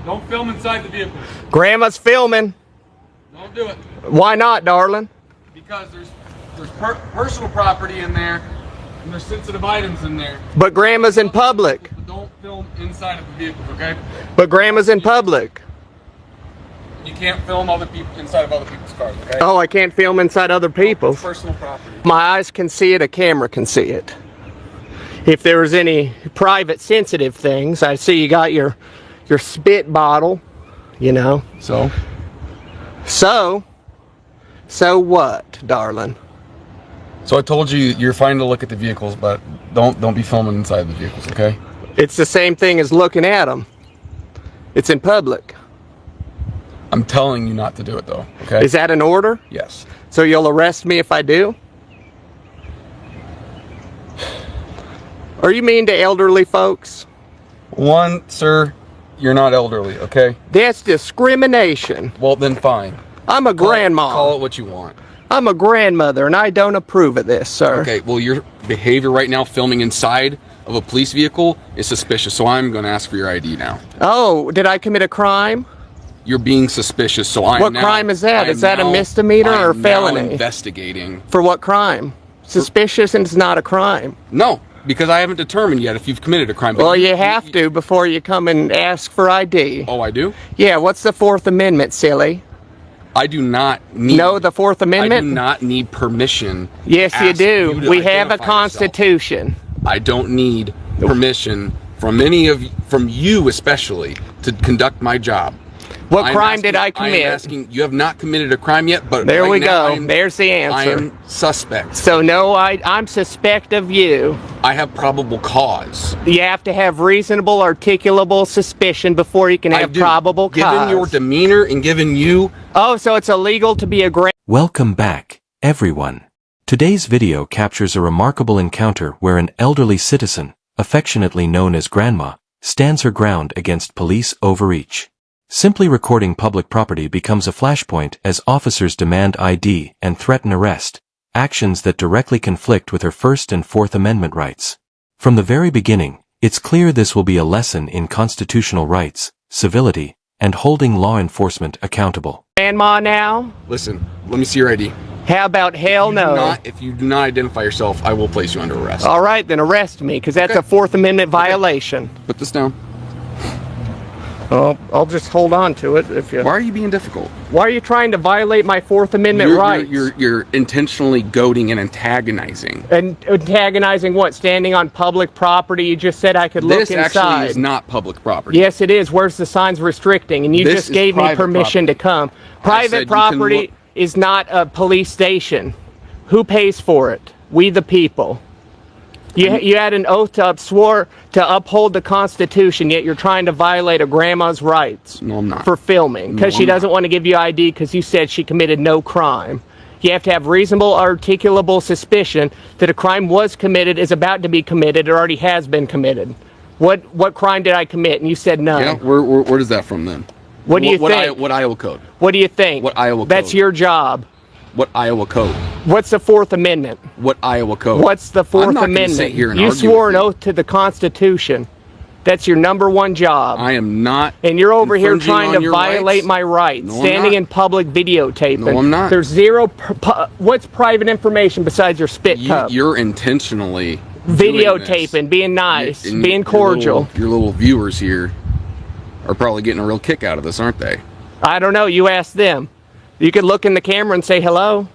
Don't film inside the vehicle. Grandma's filming. Don't do it. Why not, darling? Because there's personal property in there, and there's sensitive items in there. But Grandma's in public. But don't film inside of the vehicle, okay? But Grandma's in public. You can't film other people inside of other people's cars, okay? Oh, I can't film inside other people's. Personal property. My eyes can see it, a camera can see it. If there was any private sensitive things, I see you got your spit bottle, you know. So what, darling? So I told you you're fine to look at the vehicles, but don't be filming inside the vehicles, okay? It's the same thing as looking at them. It's in public. I'm telling you not to do it though, okay? Is that an order? Yes. So you'll arrest me if I do? Are you mean to elderly folks? One, sir, you're not elderly, okay? That's discrimination. Well, then fine. I'm a grandma. Call it what you want. I'm a grandmother, and I don't approve of this, sir. Okay, well, your behavior right now, filming inside of a police vehicle, is suspicious, so I'm going to ask for your ID now. Oh, did I commit a crime? You're being suspicious, so I'm What crime is that? Is that a misdemeanor or felony? I'm investigating. For what crime? Suspicious and it's not a crime. No, because I haven't determined yet if you've committed a crime. Well, you have to before you come and ask for ID. Oh, I do? Yeah, what's the Fourth Amendment, silly? I do not need... No, the Fourth Amendment? I do not need permission. Yes, you do. We have a constitution. I don't need permission from you especially, to conduct my job. What crime did I commit? I'm asking, you have not committed a crime yet, but there we go. There's the answer. I am suspect. So no, I'm suspect of you. I have probable cause. You have to have reasonable, articulable suspicion before you can have probable cause. Given your demeanor and given you... Oh, so it's illegal to be a Welcome back, everyone. Today's video captures a remarkable encounter where an elderly citizen, affectionately known as Grandma, stands her ground against police overreach. Simply recording public property becomes a flashpoint as officers demand ID and threaten arrest, actions that directly conflict with her First and Fourth Amendment rights. From the very beginning, it's clear this will be a lesson in constitutional rights, civility, and holding law enforcement accountable. Grandma now? Listen, let me see your ID. How about hell no? If you do not identify yourself, I will place you under arrest. All right, then arrest me, because that's a Fourth Amendment violation. Put this down. Oh, I'll just hold on to it if you... Why are you being difficult? Why are you trying to violate my Fourth Amendment rights? You're intentionally goading and antagonizing. And antagonizing what? Standing on public property? You just said I could look inside. This actually is not public property. Yes, it is. Where's the signs restricting? And you just gave me permission to come. Private property is not a police station. Who pays for it? We the people. You had an oath swore to uphold the Constitution, yet you're trying to violate a grandma's rights. No, I'm not. For filming, because she doesn't want to give you ID because you said she committed no crime. You have to have reasonable, articulable suspicion that a crime was committed, is about to be committed, or already has been committed. What crime did I commit? And you said none. Yeah, where does that from then? What do you think? What Iowa code? What do you think? What Iowa code? That's your job. What Iowa code? What's the Fourth Amendment? What Iowa code? What's the Fourth Amendment? You swore an oath to the Constitution. That's your #1 job. I am not. And you're over here trying to violate my rights, standing in public videotaping. No, I'm not. There's zero. What's private information besides your spit cup? You're intentionally videotaping, being nice, being cordial. Your little viewers here are probably getting a real kick out of this, aren't they? I don't know. You ask them. You could look in the camera and say hello.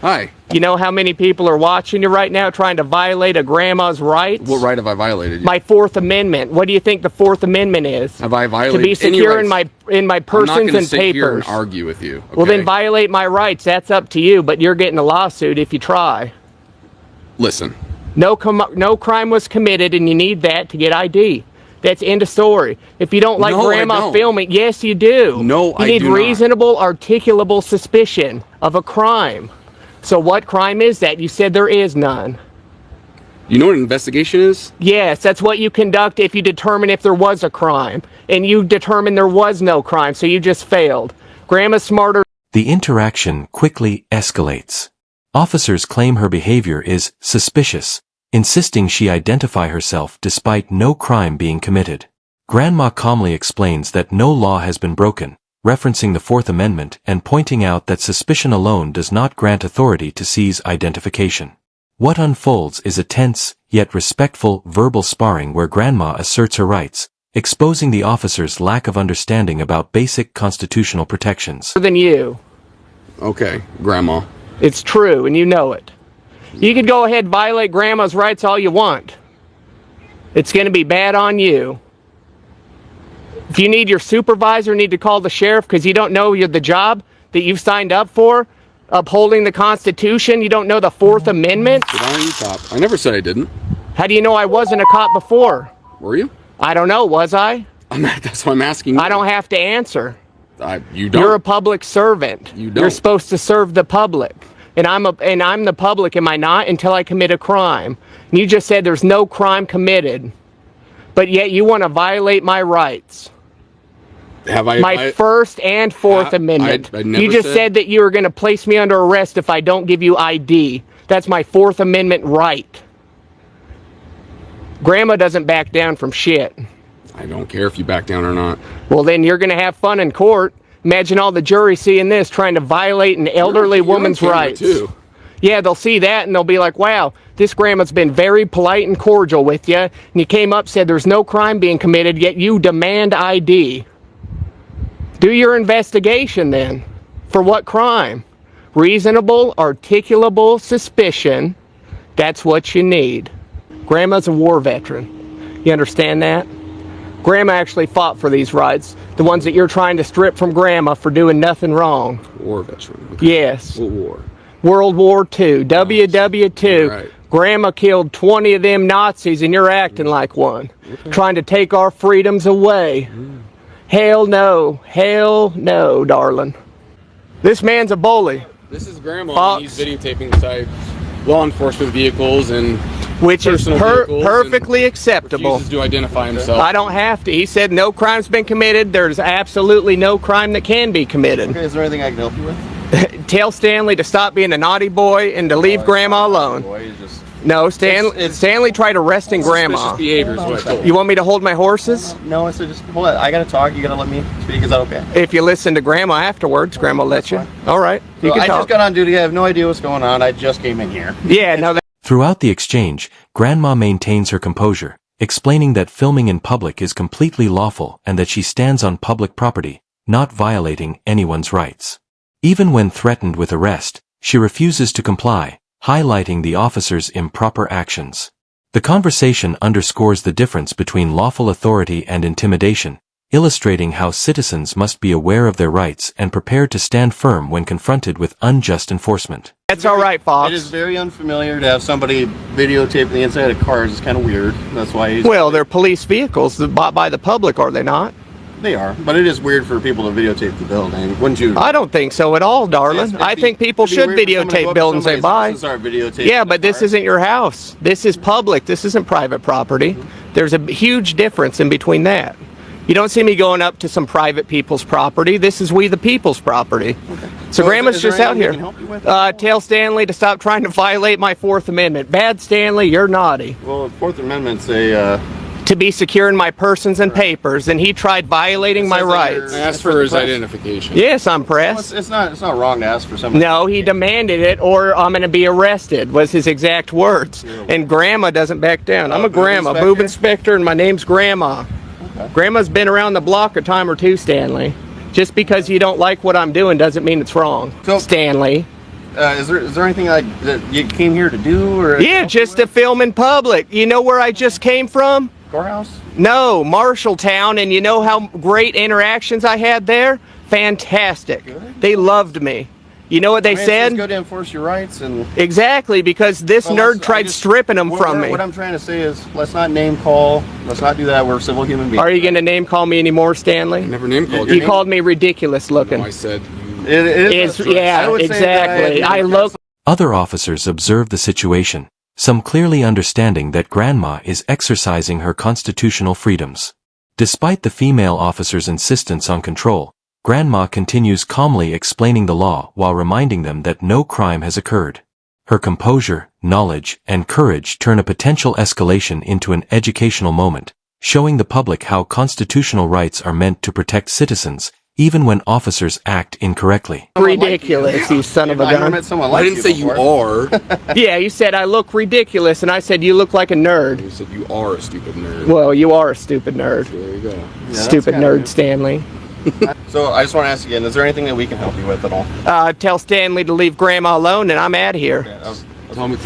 Hi. You know how many people are watching you right now trying to violate a grandma's rights? What right have I violated? My Fourth Amendment. What do you think the Fourth Amendment is? Have I violated to be secure in my persons and papers? I'm not going to sit here and argue with you. Okay? Well, then violate my rights. That's up to you, but you're getting a lawsuit if you try. Listen. No crime was committed, and you need that to get ID. That's end of story. If you don't like grandma filming, yes, you do. No, I do not. You need reasonable, articulable suspicion of a crime. So what crime is that? You said there is none. You know what an investigation is? Yes, that's what you conduct if you determine if there was a crime. And you determine there was no crime, so you just failed. Grandma's smarter. The interaction quickly escalates. Officers claim her behavior is suspicious, insisting she identify herself despite no crime being committed. Grandma calmly explains that no law has been broken, referencing the Fourth Amendment and pointing out that suspicion alone does not grant authority to seize identification. What unfolds is a tense, yet respectful, verbal sparring where Grandma asserts her rights, exposing the officer's lack of understanding about basic constitutional protections. Than you. Okay, Grandma. It's true, and you know it. You could go ahead and violate Grandma's rights all you want. It's going to be bad on you. If you need your supervisor, need to call the sheriff because you don't know the job that you've signed up for, upholding the Constitution, you don't know the Fourth Amendment. Sit down, you cop. I never said I didn't. How do you know I wasn't a cop before? Were you? I don't know, was I? That's why I'm asking you. I don't have to answer. You don't. You're a public servant. You don't. You're supposed to serve the public. And I'm the public, am I not? Until I commit a crime. And you just said there's no crime committed. But yet you want to violate my rights. Have I? My First and Fourth Amendment. I never you just said that you were going to place me under arrest if I don't give you ID. That's my Fourth Amendment right. Grandma doesn't back down from shit. I don't care if you back down or not. Well, then you're going to have fun in court. Imagine all the jury seeing this, trying to violate an elderly woman's rights. Too. Yeah, they'll see that and they'll be like, wow, this grandma's been very polite and cordial with you. And you came up, said there's no crime being committed, yet you demand ID. Do your investigation then. For what crime? Reasonable, articulable suspicion. That's what you need. Grandma's a war veteran. You understand that? Grandma actually fought for these rights. The ones that you're trying to strip from Grandma for doing nothing wrong. War veteran. Okay. Yes. What war? World War II. WW2. Right. Grandma killed 20 of them Nazis and you're acting like one. Okay. Trying to take our freedoms away. Hell no. Hell no, darling. This man's a bully. This is Grandma. Fox. He's videotaping beside law enforcement vehicles and which is vehicles perfectly and acceptable. refuses to identify himself. I don't have to. He said no crime's been committed. There's absolutely no crime that can be committed. Okay, is there anything I can help you with? Tell Stanley to stop being a naughty boy and to leave Grandma alone. Boy, he's just... No, Stanley tried arresting Grandma. Suspicious behavior is what I told you. You want me to hold my horses? No, it's just, hold on, I gotta talk, you gotta let me speak, is that okay? If you listen to Grandma afterwards, Grandma will let you. All right, you So can I talk. just got on duty, I have no idea what's going on, I just came in here. Yeah, no, Throughout the exchange, Grandma maintains her composure, explaining that filming in public is completely lawful and that she stands on public property, not violating anyone's rights. Even when threatened with arrest, she refuses to comply, highlighting the officer's improper actions. The conversation underscores the difference between lawful authority and intimidation, illustrating how citizens must be aware of their rights and prepared to stand firm when confronted with unjust enforcement. that's all right, Fox. It is very unfamiliar to have somebody videotape the inside of cars, it's kind of weird, that's why he's... Well, they're police vehicles bought by the public, are they not? They are, but it is weird for people to videotape the building, wouldn't you? I don't think so at all, darling. I think people should videotape buildings they buy. Yeah, but this isn't your house. This is public. This isn't private property. There's a huge difference in between that. You don't see me going up to some private people's property. This is we the people's property. Okay. So Grandma's just out here. Tell Stanley to stop trying to violate my Fourth Amendment. Bad Stanley, you're naughty. Well, Fourth Amendment's a... to be secure in my persons and papers, and he tried violating my rights. I asked for his identification. Yes, I'm pressed. It's not wrong to ask for something. No, he demanded it, or I'm going to be arrested, was his exact words. And Grandma doesn't back down. I'm a grandma, boob inspector, and my name's Grandma. Okay. Grandma's been around the block a time or two, Stanley. Just because you don't like what I'm doing doesn't mean it's wrong, so, Stanley. Is there anything that you came here to do? Or yeah, just to film in public. You know where I just came from? Courthouse? No, Marshalltown, and you know how great interactions I had there? Fantastic. Good. They loved me. You know what they said? It's good to enforce your rights. And exactly, because this nerd tried stripping them from me. What I'm trying to say is, let's not name call. Let's not do that. We're civil human beings. Are you going to name call me anymore, Stanley? I never name called you. You called me ridiculous looking. No, I said... It is. Yeah, exactly. I look... Other officers observe the situation, some clearly understanding that Grandma is exercising her constitutional freedoms. Despite the female officer's insistence on control, Grandma continues calmly explaining the law while reminding them that no crime has occurred. Her composure, knowledge, and courage turn a potential escalation into an educational moment, showing the public how constitutional rights are meant to protect citizens, even when officers act incorrectly. Ridiculous, you son of a I never gun. met someone like I didn't say you before. are. Yeah, you said I look ridiculous, and I said you look like a nerd. You said you are a stupid nerd. Well, you are a stupid nerd. There you go. Yeah, that's Stupid kinda nerd, weird. Stanley. So I just want to ask again, is there anything that we can help you with at all? Tell Stanley to leave Grandma alone, and I'm out of here. Tell me.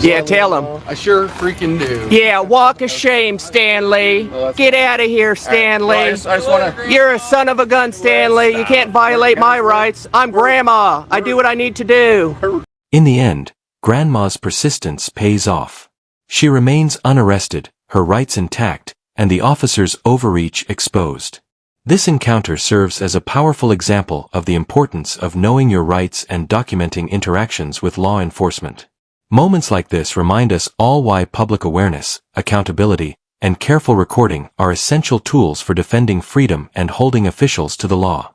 Yeah, tell him. I sure freaking do. Yeah, walk of shame, Stanley. Get out of here, Stanley. I just want to... You're a son of a gun, Stanley. You can't violate my rights. I'm Grandma. I do what I need to do. In the end, Grandma's persistence pays off. She remains unarrested, her rights intact, and the officer's overreach exposed. This encounter serves as a powerful example of the importance of knowing your rights and documenting interactions with law enforcement. Moments like this remind us all why public awareness, accountability, and careful recording are essential tools for defending freedom and holding officials to the law.